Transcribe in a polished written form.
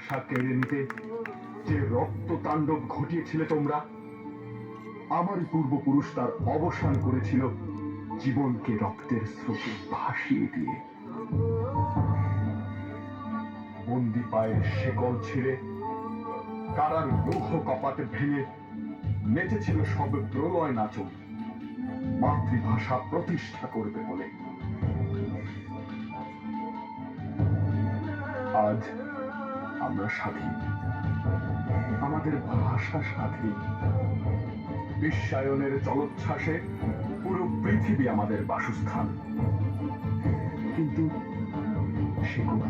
ভাষা কেড়ে নিতে যে রক্ত তাণ্ডব ঘটিয়েছিলে তোমরা, আমারই পূর্বপুরুষ তার অবসান করেছিল জীবনকে রক্তের স্রোতে ভাসিয়ে দিয়ে। বন্দি পায়ের শেকল ছিঁড়ে কারার লৌহ কপাট ভেঙে নেচেছিল সব প্রলয় নাচন মাতৃভাষা প্রতিষ্ঠা করবে বলে। আজ আমরা স্বাধীন, আমাদের ভাষা স্বাধীন। বিশ্বায়নের জলোচ্ছ্বাসে পুরো পৃথিবী আমাদের বাসস্থান। কিন্তু সেগুলো